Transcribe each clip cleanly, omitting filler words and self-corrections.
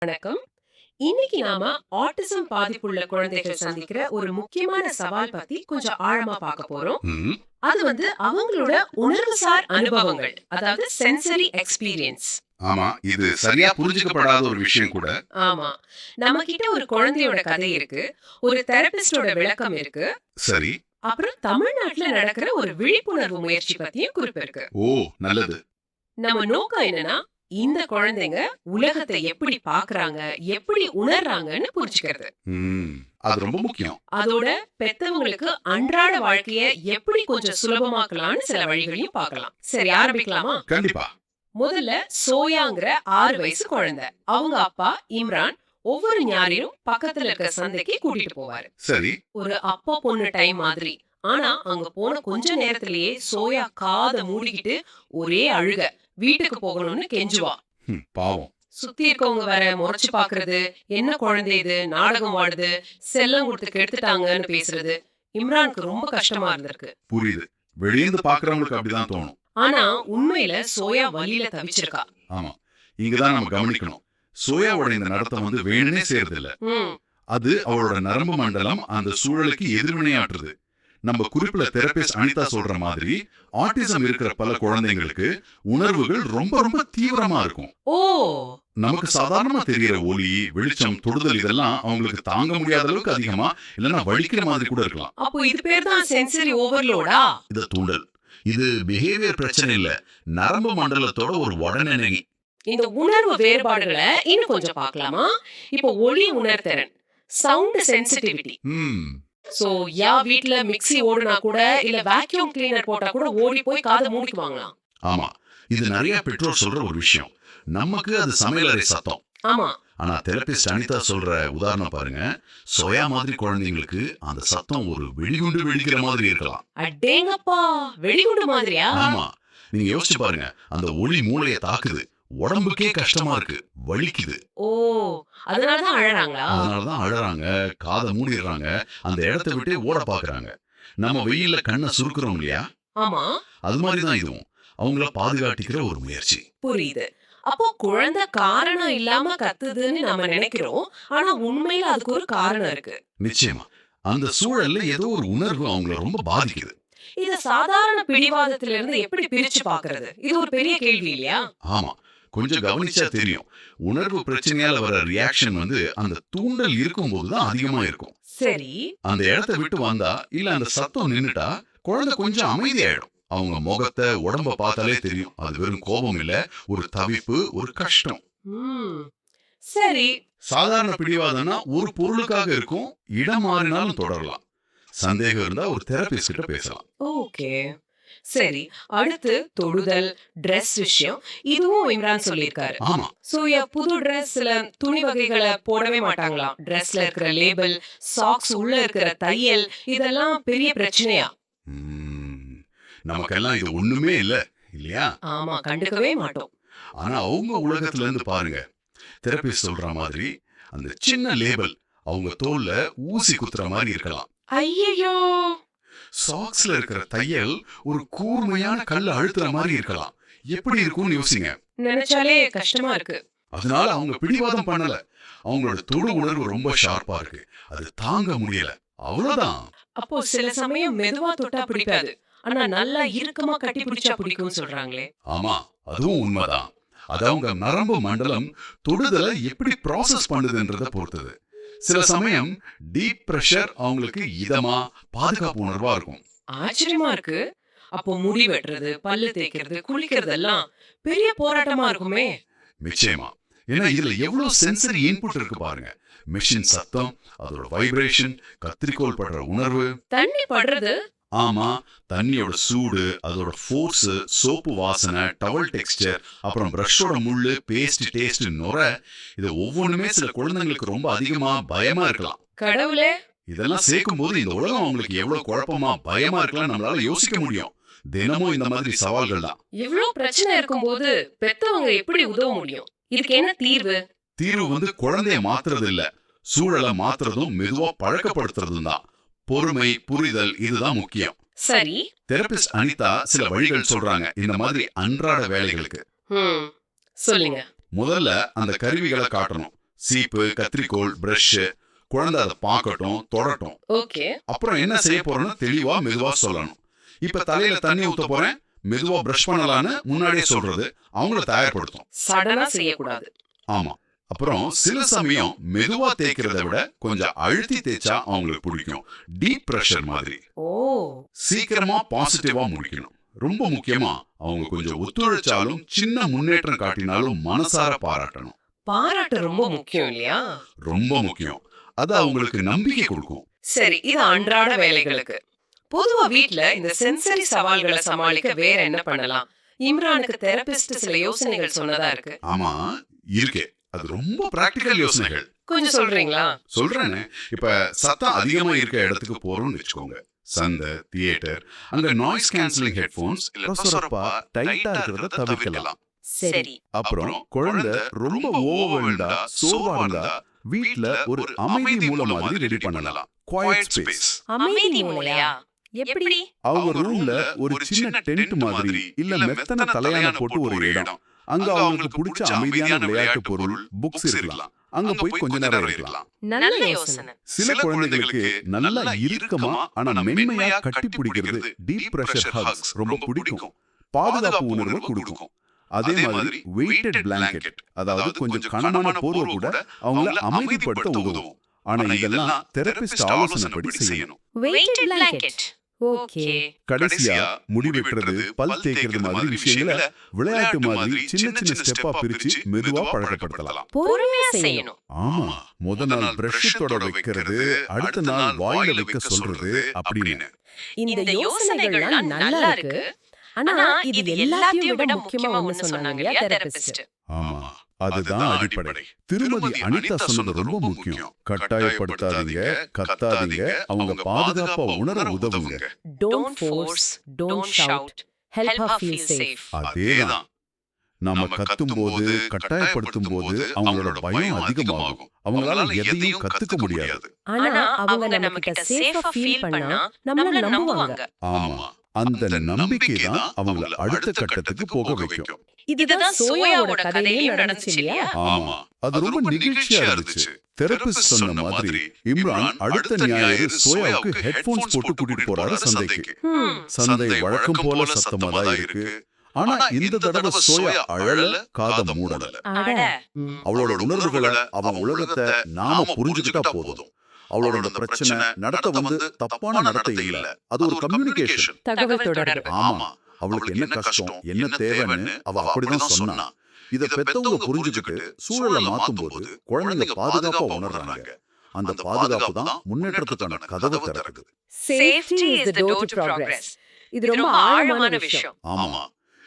வணக்கம். இன்னைக்கு நாம ஆட்டிசம் பாதிப்புள்ள குழந்தைகள் சந்திக்கிற ஒரு முக்கியமான சவால் பத்தி கொஞ்சம் ஆழமா பார்க்க போறோம். ம். அது அவங்களோட உணர்வுசார் அனுபவங்கள், அதாவது சென்சரி எக்ஸ்பீரியன்ஸ். ஆமா. இது சரியா புரிஞ்சுக்கப்படாத ஒரு விஷயம் கூட. ஆமா. நம்ம கிட்ட ஒரு குழந்தையோட கதை இருக்கு, ஒரு தெரபிஸ்டோட விளக்கம் இருக்கு, சரி. அப்புறம் தமிழ்நாட்டுல நடக்கிற ஒரு விழிப்புணர்வு முயற்சி பத்தியும் குறிப்பு இருக்கு. ஓ, நல்லது. நம்ம நோக்கம் என்னன்னா, இந்த குழந்தைங்க உலகத்தை எப்படி பார்க்கறாங்க, எப்படி உணர்றாங்கன்னு புரிஞ்சுக்கிறது. ம். அது ரொம்ப முக்கியம். அதோட பெத்தவங்களுக்கு அன்றாட வாழ்க்கைய எப்படி கொஞ்சம் சுலபமாக்கலாம்னு சில வழிகளையும் பார்க்கலாம். சரி, ஆரம்பிக்கலாமா? கண்டிப்பா. முதல்ல சோயாங்கிற 6 வயசு குழந்தை. அவங்க அப்பா இம்ரான் ஒவ்வொரு ஞாயிறும் பக்கத்துல இருக்க சந்தைக்கு கூட்டிட்டு போவாரு. சரி. ஒரு அப்பா பொண்ணு டைம் மாதிரி. ஆனா அங்க போன கொஞ்ச நேரத்திலேயே சோயா காத மூடிக்கிட்டு ஒரே அழுக. வீட்டுக்கு போகணும்னு கெஞ்சுவா. பாவம். சுத்தி இருக்கவங்க வேற முறைச்சு பாக்குறது, என்ன குழந்தை இது, நாடகம் ஆடுது, செல்லம் கொடுத்து கெடுத்துட்டாங்கன்னு பேசுறது இம்ரானுக்கு ரொம்ப கஷ்டமா இருந்திருக்கு. புரியுது. வெளியேந்து பாக்குறவங்களுக்கு அப்படிதான் தோணும். ஆனா உண்மையில சோயா வலியில தவிச்சிருக்கா. ஆமா. இங்கதான் நம்ம கவனிக்கணும். சோயாவோட இந்த நடத்தம் வேணுனே செய்யறதில்ல. ம். அது அவளோட நரம்பு மண்டலம் அந்த சூழலுக்கு எதிர்வினையாற்றுது. நம்ம குறிப்பில தெரபிஸ்ட் அனிதா சொல்ற மாதிரி ஆட்டிசம் இருக்கிற பல குழந்தைங்களுக்கு உணர்வுகள் ரொம்ப ரொம்ப தீவிரமா இருக்கும். ஓ. நமக்கு சாதாரணமா தெரியற ஒலி, வெளிச்சம், தொடுதல் இதெல்லாம் அவங்களுக்கு தாங்க முடியாத அளவுக்கு அதிகமா இல்லைன்னா வலிக்கிற மாதிரி கூட இருக்கலாம். அப்போ இது பேர் தான் சென்சரி ஓவர்லோடா? இது தூண்டல். இது பிஹேவியர் பிரச்சனை இல்ல, நரம்பு மண்டலத்தோட ஒரு உடனடி. இந்த உணர்வு வேறுபாடுகளை இன்னும் கொஞ்சம் பார்க்கலாமா? இப்போ ஒலி உணர்திறன், சவுண்ட் சென்சிட்டிவிட்டி. சோ வீட்ல மிக்ஸி ஓடுனா கூட இல்ல வேக்யூம் கிளீனர் போட்டா கூட ஓடி போய் காதை மூடிக்குவாங்களாம். ஆமா. இது நிறைய பெற்றோர் சொல்ற ஒரு விஷயம். நமக்கு அது சமையலறை சத்தம். ஆமா. ஆனா தெரபிஸ்ட் அனிதா சொல்ற உதாரணம் பாருங்க. சோயா மாதிரி குழந்தைங்களுக்கு அந்த சத்தம் ஒரு வெடிகுண்டு வெடிக்கிற மாதிரி இருக்கலாம். அடேங்கப்பா, வெடிகுண்டு மாதிரியா? ஆமா. நீங்க யோசிச்சு பாருங்க. அந்த ஒலி மூளையை தாக்குது. உடம்புக்கே கஷ்டமா இருக்கு, வலிக்குது. ஓ, அதனாலதான் அழறாங்களா? அதனாலதான் அழறாங்க, காதை மூடிடுறாங்க, அந்த இடத்தை விட்டே ஓட பாக்குறாங்க. நம்ம வெயில்ல கண்ணை சுருக்குறோம் இல்லையா? ஆமா. அது மாதிரிதான் இதுவும். அவங்கள பாதுகாட்டிக்கிற ஒரு முயற்சி. புரியுது. அப்போ குழந்தை காரணம் இல்லாம கத்துதுன்னு நம்ம நினைக்கிறோம். ஆனா உண்மையில அதுக்கு ஒரு காரணம் இருக்கு. நிச்சயமா. அந்த சூழல்ல ஏதோ ஒரு உணர்வு அவங்கள ரொம்ப பாதிக்குது. இத சாதாரண பிடிவாதத்திலிருந்து எப்படி பிரிச்சு பாக்குறது? இது ஒரு பெரிய கேள்வி இல்லையா? ஆமா. கொஞ்சம் கவனிச்சா தெரியும். உணர்வு பிரச்சனையால வர ரியாக்ஷன் அந்த தூண்டல் இருக்கும்போது தான் அதிகமா இருக்கும். சரி. அந்த இடத்தை விட்டு வந்தா இல்ல அந்த சத்தம் நின்னுட்டா குழந்தை கொஞ்சம் அமைதியாயிடும். அவங்க முகத்தை, உடம்ப பார்த்தாலே தெரியும். அது வெறும் கோபம் இல்ல, ஒரு தவிப்பு, ஒரு கஷ்டம். ம். சரி. சாதாரண பிடிவாதம்னா ஒரு பொருளுக்காக இருக்கும், இடம் மாறினாலும் தொடரலாம். சந்தேகம் இருந்தா ஒரு தெரபிஸ்ட் கிட்ட பேசலாம். ஓகே. சரி, அடுத்து தொடுதல், டிரெஸ் விஷயம். இதுவும் இம்ரான் சொல்லியிருக்காரு. ஆமா. சோயா புது டிரெஸ்ல துணி வகைகளை போடவே மாட்டாங்களாம். டிரெஸ்ல இருக்கிற லேபிள், சாக்ஸ் உள்ள இருக்கிற தையல், இதெல்லாம் பெரிய பிரச்சனையா? நமக்கெல்லாம் இது ஒண்ணுமே இல்ல, இல்லையா? ஆமா, கண்டுக்கவே மாட்டோம். ஆனா அவங்க உலகத்துல இருந்து பாருங்க. தெரபிஸ்ட் சொல்ற மாதிரி அந்த சின்ன லேபிள் அவங்க தோல்ல ஊசி குத்துற மாதிரி இருக்கலாம். ஐயையோ. சாக்ஸ்ல இருக்கிற தையல் ஒரு கூர்மையான கல்ல அழுத்துற மாதிரி இருக்கலாம். எப்படி இருக்கும்னு யோசிங்க. நினைச்சாலே கஷ்டமா இருக்கு. அதனால அவங்க பிடிவாதம் பண்ணல. அவங்களோட தொடு உணர்வு ரொம்ப ஷார்ப்பா இருக்கு. அது தாங்க முடியல. அவ்வளவுதான். அப்போ சில சமயம் மெதுவா தொட்டா பிடிக்காது. ஆனா நல்லா இறுக்கமா கட்டி பிடிச்சா பிடிக்கும்னு சொல்றாங்களே. ஆமா, அதுவும் உண்மைதான். அது அவங்க நரம்பு மண்டலம் தொடுதலை எப்படி ப்ராசஸ் பண்ணுதுன்றத பொறுத்தது. சில சமயம் டீப் பிரஷர் அவங்களுக்கு இதமா, பாதுகாப்பு உணர்வா இருக்கும். ஆச்சரியமா இருக்கு. அப்போ முடி வெட்டுறது, பல்லு தேய்க்கிறது, குளிக்கிறது எல்லாம் பெரிய போராட்டமா இருக்குமே. நிச்சயமா. ஏன்னா இதுல எவ்வளவு சென்சரி இன்புட் இருக்கு பாருங்க. மெஷின் சத்தம், அதோட வைப்ரேஷன், கத்திரிக்கோல் படுற உணர்வு. தண்ணி படுறது. ஆமா, தண்ணியோட சூடு, அதோட ஃபோர்ஸ், சோப்பு வாசனை, டவல் டெக்ஸ்டர், அப்புறம் பிரஷோட முள்ளு, பேஸ்ட், டேஸ்ட், நுர, இது ஒவ்வொன்றுமே சில குழந்தைங்களுக்கு ரொம்ப அதிகமா பயமா இருக்கலாம். கடவுளே. இதெல்லாம் சேர்க்கும் போது இந்த உலகம் அவங்களுக்கு எவ்வளவு குழப்பமா, பயமா இருக்கலாம் நம்மளால யோசிக்க முடியும். தினமும் இந்த மாதிரி சவால்கள் தான். இவ்வளவு பிரச்சனை இருக்கும்போது பெத்தவங்க எப்படி உதவ முடியும்? இதுக்கு என்ன தீர்வு? தீர்வு குழந்தைய மாத்துறது இல்ல, சூழலை மாத்துறதும் மெதுவா பழக்கப்படுத்துறதும் தான். பொறுமை, புரிதல், இதுதான் முக்கியம். சரி. தெரபிஸ்ட் அனிதா சில வழிகள் சொல்றாங்க இந்த மாதிரி அன்றாட வேலைகளுக்கு. சொல்லுங்க. முதல்ல அந்த கருவிகளை காட்டணும். சீப்பு, கத்திரிக்கோல், பிரஷ், குழந்தை அதை பார்க்கட்டும், தொடட்டும். ஓகே. அப்புறம் என்ன செய்ய போறோம்னு தெளிவா மெதுவா சொல்லணும். இப்ப தலையில தண்ணி ஊத்த போறேன், மெதுவா பிரஷ் பண்ணலான்னு முன்னாடியே சொல்றது அவங்கள தயார்படுத்தும். சடனா செய்யக்கூடாது. ஆமா. அப்புறம் சில சமயம் மெதுவா தேய்க்கிறத விட கொஞ்சம் அழுத்தி தேய்ச்சா அவங்களுக்கு பிடிக்கும். டீப் பிரஷர் மாதிரி. ஓ. சீக்கிரமா பாசிட்டிவா முடிக்கணும். ரொம்ப முக்கியமா அவங்க கொஞ்சம் ஒத்துழைச்சாலும் சின்ன முன்னேற்றம் காட்டினாலும் மனசார பாராட்டணும். பாராட்டு ரொம்ப முக்கியம் இல்லையா? ரொம்ப முக்கியம். அது அவங்களுக்கு நம்பிக்கை கொடுக்கும். சரி, இது அன்றாட வேலைகளுக்கு. பொதுவா வீட்ல இந்த சென்சரி சவால்களை சமாளிக்க வேற என்ன பண்ணலாம்? இம்ரானுக்கு தெரபிஸ்ட் சில யோசனைகள் சொன்னதா இருக்கு. ஆமா, இருக்கே. அது ரொம்ப பிராக்டிக்கல் யோசனைகள். கொஞ்சம் சொல்றீங்களா? சொல்றேனே. இப்ப சத்தம் அதிகமா இருக்க இடத்துக்கு போறோம்னு வெச்சுக்கோங்க. சந்தை, தியேட்டர், அங்க நாய்ஸ் கேன்சலிங் ஹெட்போன்ஸ் இல்ல சொரப்பா டைட்டா இருக்கிறத தவிர்க்கலாம். சரி. அப்புறம் குழந்தை ரொம்ப ஓவர்வெல்டா, சோர்வா இருந்தா வீட்ல ஒரு அமைதி மூல மாதிரி ரெடி பண்ணலாம். Quiet space. அமைதி மூலையா? எப்படி? அவங்க ரூம்ல ஒரு சின்ன டென்ட் மாதிரி இல்ல மெத்தன தலையான போட்டு ஒரு இடம். அங்க அவங்களுக்கு பிடிச்ச அமைதியான விளையாட்டு பொருள், புக்ஸ் இருக்கலாம். அங்க போய் கொஞ்ச நேரம் இருக்கலாம். நல்ல யோசனை. சில குழந்தைகளுக்கு நல்லா இறுக்கமா ஆனா மென்மையா கட்டி பிடிக்கிறது, டீப் பிரஷர் ஹக்ஸ் ரொம்ப பிடிக்கும். பாதுகாப்பு உணர்வு கொடுக்கும். அதே மாதிரி வெயிட்டட் பிளாங்கெட், அதாவது கொஞ்சம் கனமான போர்வை கூட அவங்கள அமைதிப்படுத்த உதவும். ஆனா இதெல்லாம் தெரபிஸ்ட் ஆலோசனைப்படி செய்யணும். Weighted blanket. ஓகே. கடைசியா முடி வெட்டுறது, பல் தேய்க்கிறது மாதிரி விஷயங்களை விளையாட்டு மாதிரி சின்ன சின்ன ஸ்டெப்பா பிரிச்சு மெதுவா பழக்கப்படுத்தலாம். பொறுமையா செய்யணும். ஆமா, முதல் நாள் பிரஷ் தொட வைக்கிறது, அடுத்த நாள் வாயில வைக்க சொல்றது அப்படின்னு. இந்த யோசனைகள்லாம் நல்லா இருக்கு. ஆனா இது எல்லாத்தையும் விட முக்கியமா ஒன்னு சொன்னாங்க இல்லையா தெரபிஸ்ட்? ஆமா, அதுதான் அடிப்படை. திருமதி அனிதா சொன்னது ரொம்ப முக்கியம். கட்டாயப்படுத்தாதீங்க, கத்தாதீங்க, அவங்க பாதுகாப்பா உணர உதவுங்க. Don't force, don't shout, help her feel safe. அதேதான். நாம கத்தும் போது, கட்டாயப்படுத்தும் போது அவங்களோட பயம் அதிகமாகும். அவங்களால எதையும் கத்துக்க முடியாது. ஆனா அவங்க நம்ம கிட்ட சேஃபா ஃபீல் பண்ணா நம்மள நம்புவாங்க. ஆமா, அந்த நம்பிக்கை தான் அவங்கள அடுத்த கட்டத்துக்கு போக வைக்கும். இதுதான் சோயாவோட கதையில நடந்துச்சு இல்லையா? ஆமா, அது ரொம்ப நிகழ்ச்சியா இருந்துச்சு. தெரபிஸ்ட் சொன்ன மாதிரி இம்ரான் அடுத்த ஞாயிறு சோயாவுக்கு ஹெட்போன்ஸ் போட்டு கூட்டிட்டு போறாரு சந்தைக்கு. சந்தை வழக்கம் போல சத்தமா தான் இருக்கு. ஆனா இந்த தடவை சோயா அழல, காத மூடல. அவளோட உணர்வுகளை, அவன் உலகத்தை நாம புரிஞ்சுக்கிட்டா போதும். அவளோட அந்த பிரச்சனை நடத்த வந்து தப்பான நடத்தை இல்ல, அது ஒரு கம்யூனிகேஷன், தகவல் தொடர்பு. ஆமா, அவளுக்கு என்ன கஷ்டம், என்ன தேவைன்னு அவ அப்படிதான் சொன்னா. இத பெத்தவங்க புரிஞ்சுக்கிட்டு சூழலை மாத்தும் போது குழந்தைங்க பாதுகாப்பா உணர்றாங்க. அந்த பாதுகாப்பு தான் முன்னேற்றத்துக்கான கதவை திறக்குது. Safety is the door to progress. இது ரொம்ப ஆழமான விஷயம். ஆமா,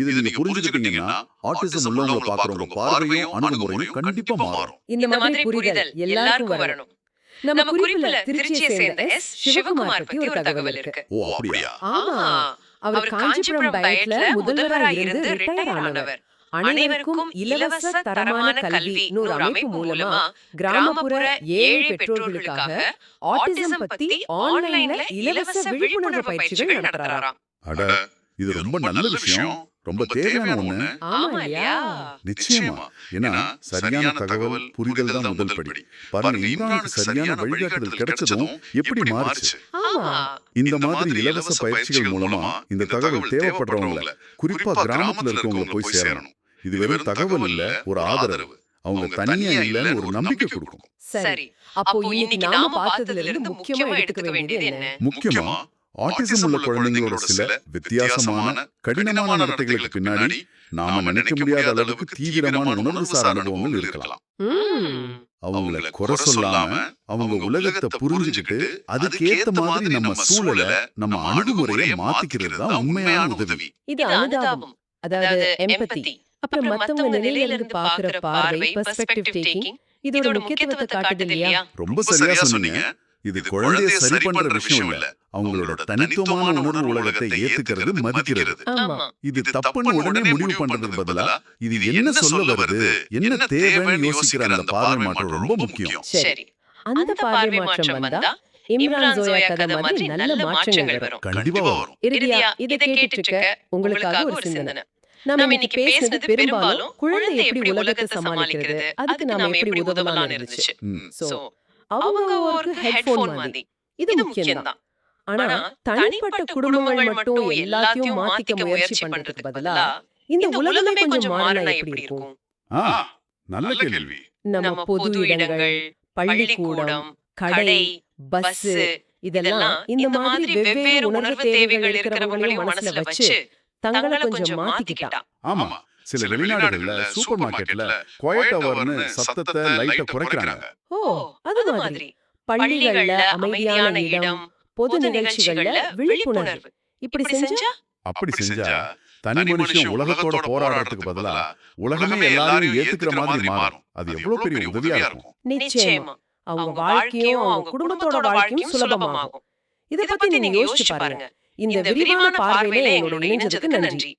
இது நீங்க புரிஞ்சுக்கிட்டீங்கன்னா ஆட்டிசம் உள்ளவங்க பாக்குறவங்க பார்வையும் அணுகுமுறையும் கண்டிப்பா மாறும். இந்த மாதிரி புரிதல் எல்லாருக்கும் வரணும். நம்ம குறிப்புல திருச்சியை சேர்ந்த எஸ். சிவகுமார் பத்தி ஒரு தகவல் இருக்கு. ஓ, அப்படியா? ஆமா, அவர் காஞ்சிபுரம் டயட்ல முதல்வரா இருந்து ரிட்டையர் ஆனவர். அனைவருக்கும் இலவச தரமான கல்வி ஒரு அமைப்பு மூலமா கிராமப்புற ஏழை பெற்றோர்களுக்காக ஆட்டிசம் பத்தி ஆன்லைன்ல இலவச விழிப்புணர்வு பயிற்சிகள் நடத்துறாராம். அட, இது ரொம்ப நல்ல விஷயம், ரொம்ப தேவையான ஒண்ணு. ஆமா இல்லையா? நிச்சயமா. ஏன்னா சரியான தகவல் புரிதல் தான் முதல் படி. பாருங்க, இம்ரானுக்கு சரியான வழிகாட்டுதல் கிடைச்சதும் எப்படி மாறுச்சு. ஆமா, இந்த மாதிரி இலவச பயிற்சிகள் மூலமா இந்த தகவல் தேவைப்படுறவங்கள, குறிப்பா கிராமத்துல இருக்கவங்கள போய் சேரணும். இது வெறும் தகவல் இல்ல, ஒரு ஆதரவு. அவங்க தனியா இல்லன்னு ஒரு நம்பிக்கை கொடுக்கும். சரி. அப்போ இன்னைக்கு நாம பார்த்ததுல இருந்து முக்கியமா எடுத்துக்க வேண்டியது என்ன? முக்கியமா ஆட்டிசம் உள்ள குழந்தைங்களோட சில வித்தியாசமான கடினமான நடத்தைகளுக்கு பின்னாடி நாம நினைக்க முடியாத அளவுக்கு தீவிரமான உணர்வுசார் அனுபவங்கள் இருக்கலாம். அவங்கள குறை சொல்லாம அவங்க உலகத்தை புரிஞ்சுக்கிட்டு அதுக்கேத்த மாதிரி நம்ம சூழலை, நம்ம அணுகுமுறையை மாத்திக்கிறது தான் உண்மையான உதவி. இது அனுதாபம், அதாவது எம்பதி. அப்புறம் மத்தவங்க நிலையில இருந்து பாக்குற பார்வை, பெர்ஸ்பெக்டிவ் டேக்கிங், இதோட முக்கியத்துவத்தை காட்டுது இல்லையா? ரொம்ப சரியா சொன்னீங்க. இது குழந்தைய சரி பண்ற விஷயம் இல்ல, அவங்களோட தனித்துவமான உணர்வு உலகத்தை ஏத்துக்கிறது, மதிக்கிறது. இது தப்புன்னு உடனே முடிவு பண்றதுக்கு பதிலா இது என்ன சொல்ல வருது, என்ன தேவைன்னு யோசிக்கிற அந்த பார்வை மாற்றம் ரொம்ப முக்கியம். சரி, அந்த பார்வை மாற்றம் வந்தா இம்ரான் ஜோயா கதை மாதிரி நல்ல மாற்றங்கள் வரும். கண்டிப்பா வரும். இறுதியா இதை கேட்டுட்டு இருக்க உங்களுக்காக ஒரு சிந்தனை. நாம இன்னைக்கு பேசுனது பெரும்பாலும் குழந்தை எப்படி உலகத்தை சமாளிக்கிறது, அதுக்கு நாம எப்படி உதவலாம்னு இருந்துச்சு. சோ அவங்க ஒரு ஹெட்போன் மாதிரி இது முக்கியம்தான். ஆனா தனிப்பட்ட குடும்பங்கள் மட்டும் எல்லாத்தையும் மாத்திக்க முயற்சி பண்றதுக்கு பதிலா இந்த உலகமே கொஞ்சம் மாறினா எப்படி இருக்கும்? ஆ, நல்ல கேள்வி. நம்ம பொது இடங்கள், பள்ளிக்கூடம், கடை, பஸ் இதெல்லாம் இந்த மாதிரி வெவ்வேறு உணர்வு தேவைகள் இருக்கிறவங்களையும் மனசுல வச்சு தங்களை கொஞ்சம் மாத்திக்கிட்டா. ஆமா, சில வெளிநாடுகள்ல சூப்பர் மார்க்கெட்ல குவைட் ஹவர்னு சத்தத்தை லைட்ட குறைக்கிறாங்க. ஓ, அது மாதிரி பள்ளிகள்ல அமைதியான இடம், பொது நிகழ்ச்சிகள்ல விழிப்புணர்வு இப்படி செஞ்சா அப்படி செஞ்சா தனி மனுஷன் உலகத்தோட போராடுறதுக்கு பதிலா உலகமே எல்லாரையும் ஏத்துக்கிற மாதிரி மாறும். அது எவ்வளவு பெரிய உதவியா இருக்கும். நிச்சயமா அவங்க வாழ்க்கையும் அவங்க குடும்பத்தோட வாழ்க்கையும் சுலபமாகும். இத பத்தி நீங்க யோசிச்சு பாருங்க. இந்த விரிவான பார்வையில எங்களோட இணைஞ்சதுக்கு நன்றி.